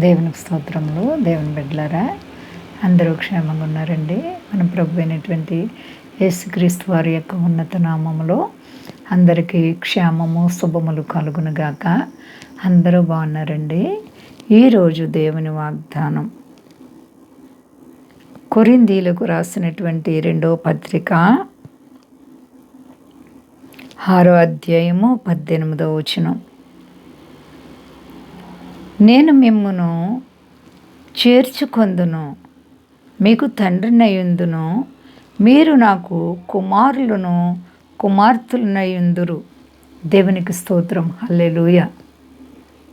దేవునికి స్తోత్రములు. దేవుని బిడ్డలారా, అందరూ క్షేమంగా ఉన్నారండి. మన ప్రభు అయినటువంటి యేసుక్రీస్తు వారి యొక్క ఉన్నత నామములో అందరికీ క్షేమము శుభములు కలుగునుగాక. అందరూ బాగున్నారండి. ఈరోజు దేవుని వాగ్దానం కొరింథీయులకు రాసినటువంటి 2వ పత్రిక 6వ అధ్యాయము 18వ వచనం. నేను మిమ్మును చేర్చుకొందును, మీకు తండ్రినయుందును, మీరు నాకు కుమారులను కుమార్తెలనయుందురు. దేవునికి స్తోత్రం. హల్లెలూయా.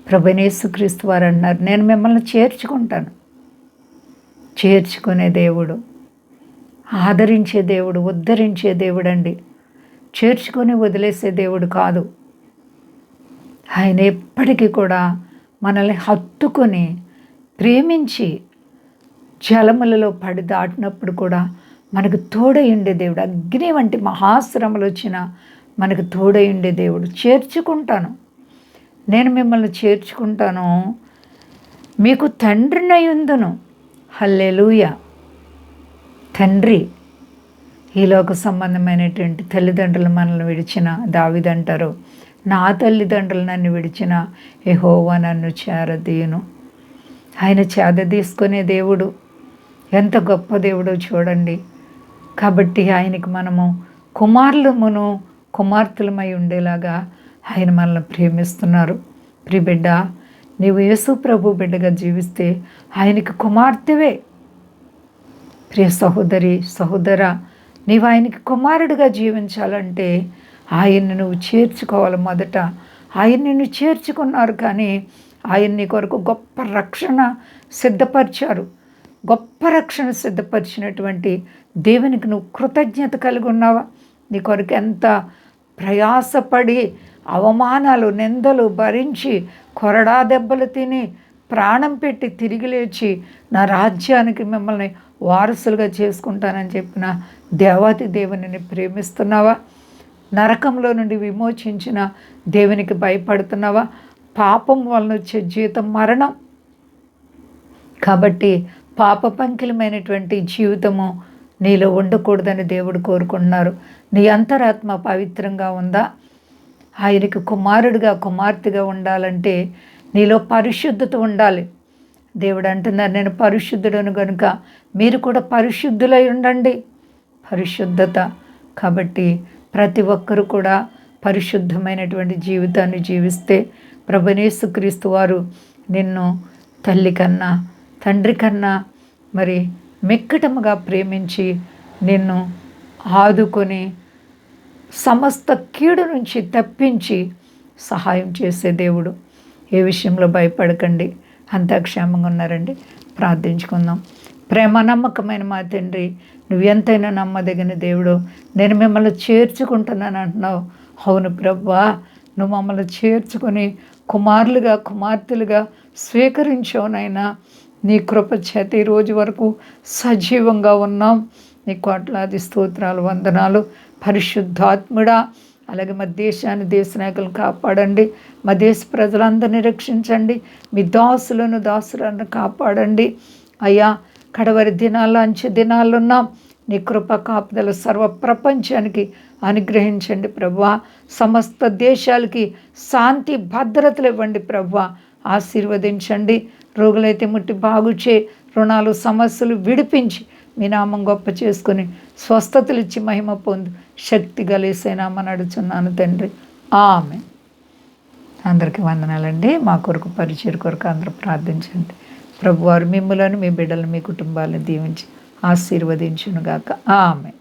ప్రభువైన యేసుక్రీస్తు వారు అన్నారు, నేను మిమ్మల్ని చేర్చుకుంటాను. చేర్చుకునే దేవుడు, ఆదరించే దేవుడు, ఉద్ధరించే దేవుడు అండి. చేర్చుకొని వదిలేసే దేవుడు కాదు. ఆయన ఎప్పటికీ కూడా మనల్ని హత్తుకొని ప్రేమించి జలములలో పడి దాటినప్పుడు కూడా మనకు తోడై ఉండే దేవుడు. అగ్ని వంటి మహాశ్రమలు వచ్చినా మనకు తోడై ఉండే దేవుడు. చేర్చుకుంటాను, నేను మిమ్మల్ని చేర్చుకుంటాను, మీకు తండ్రినయుందును. హల్లెలూయా. తండ్రి, ఈ లోక సంబంధమైనటువంటి తల్లిదండ్రులు మనల్ని విడిచిన దావీదు అంటారు, నా తల్లిదండ్రులు నన్ను విడిచిన యెహోవా నన్ను చేరదీయును. ఆయన చేరదీసుకునే దేవుడు. ఎంత గొప్ప దేవుడో చూడండి. కాబట్టి ఆయనకి మనము కుమారులమును కుమార్తెలమై ఉండేలాగా ఆయన మనల్ని ప్రేమిస్తున్నారు. ప్రియబిడ్డ, నీవు యేసు ప్రభు బిడ్డగా జీవిస్తే ఆయనకి కుమార్తెవే. ప్రియ సహోదరి, సహోదరా, నీవు ఆయనకి కుమారుడిగా జీవించాలంటే ఆయన్ని నువ్వు చేర్చుకోవాలి. మొదట ఆయన్ని నువ్వు చేర్చుకున్నారు, కానీ ఆయన నీ కొరకు గొప్ప రక్షణ సిద్ధపరిచారు. గొప్ప రక్షణ సిద్ధపరిచినటువంటి దేవునికి నువ్వు కృతజ్ఞత కలిగి ఉన్నావా? నీ కొరకు ఎంత ప్రయాసపడి అవమానాలు నిందలు భరించి కొరడా దెబ్బలు తిని ప్రాణం పెట్టి తిరిగి లేచి నా రాజ్యానికి మిమ్మల్ని వారసులుగా చేసుకుంటానని చెప్పిన దేవాతి దేవునిని ప్రేమిస్తున్నావా? నరకంలో నుండి విమోచించిన దేవునికి భయపడుతున్నావా? పాపం వలన వచ్చే జీతం మరణం. కాబట్టి పాప పంకిలమైనటువంటి జీవితము నీలో ఉండకూడదని దేవుడు కోరుకుంటున్నారు. నీ అంతరాత్మ పవిత్రంగా ఉందా? ఆయనకి కుమారుడిగా కుమార్తెగా ఉండాలంటే నీలో పరిశుద్ధత ఉండాలి. దేవుడు అంటున్నారు, నేను పరిశుద్ధుడను కనుక మీరు కూడా పరిశుద్ధులై ఉండండి. పరిశుద్ధత. కాబట్టి ప్రతి ఒక్కరు కూడా పరిశుద్ధమైనటువంటి జీవితాన్ని జీవిస్తే ప్రభువైన యేసుక్రీస్తు వారు నిన్ను తల్లి కన్నా తండ్రి కన్నా మరి మిక్కటముగా ప్రేమించి నిన్ను ఆదుకొని సమస్త కీడు నుంచి తప్పించి సహాయం చేసే దేవుడు. ఏ విషయంలో భయపడకండి, అంతా క్షేమంగా ఉన్నారండి. ప్రార్థించుకుందాం. ప్రేమ నమ్మకమైన మా తండ్రి, నువ్వు ఎంతైనా నమ్మదగిన దేవుడు. నేను మిమ్మల్ని చేర్చుకుంటున్నాను అంటున్నావు. అవును ప్రభువా, నువ్వు మమ్మల్ని చేర్చుకొని కుమారులుగా కుమార్తెలుగా స్వీకరించావునైనా. నీ కృప చేత ఈ రోజు వరకు సజీవంగా ఉన్నాం. నీ కోట్లాది స్తోత్రాలు, వందనాలు. పరిశుద్ధాత్ముడా, అలాగే మా దేశాన్ని, దేశ నాయకులను కాపాడండి. మా దేశ ప్రజలందరినీ రక్షించండి. మీ దాసులను కాపాడండి. అయ్యా, కడవరి దినాల్లో, అంచె దినాల్లో ఉన్నాం. నీ కృప కాపుదల సర్వ ప్రపంచానికి అనుగ్రహించండి ప్రభువా. సమస్త దేశాలకి శాంతి భద్రతలు ఇవ్వండి ప్రభువా. ఆశీర్వదించండి. రోగులైతే ముట్టి బాగుచే, రుణాలు సమస్యలు విడిపించి మీ నామం గొప్ప చేసుకొని స్వస్థతలు ఇచ్చి మహిమ పొందు. శక్తి గలేసేనామని అడుగుచున్నాను తండ్రి. ఆమేన్. అందరికీ వందనాలండి. మా కొరకు పరిచయం కొరకు అందరూ ప్రార్థించండి. ప్రభువారు మిమ్ములను, మీ బిడ్డలను, మీ కుటుంబాలను దీవించి ఆశీర్వదించునుగాక. ఆమేన్.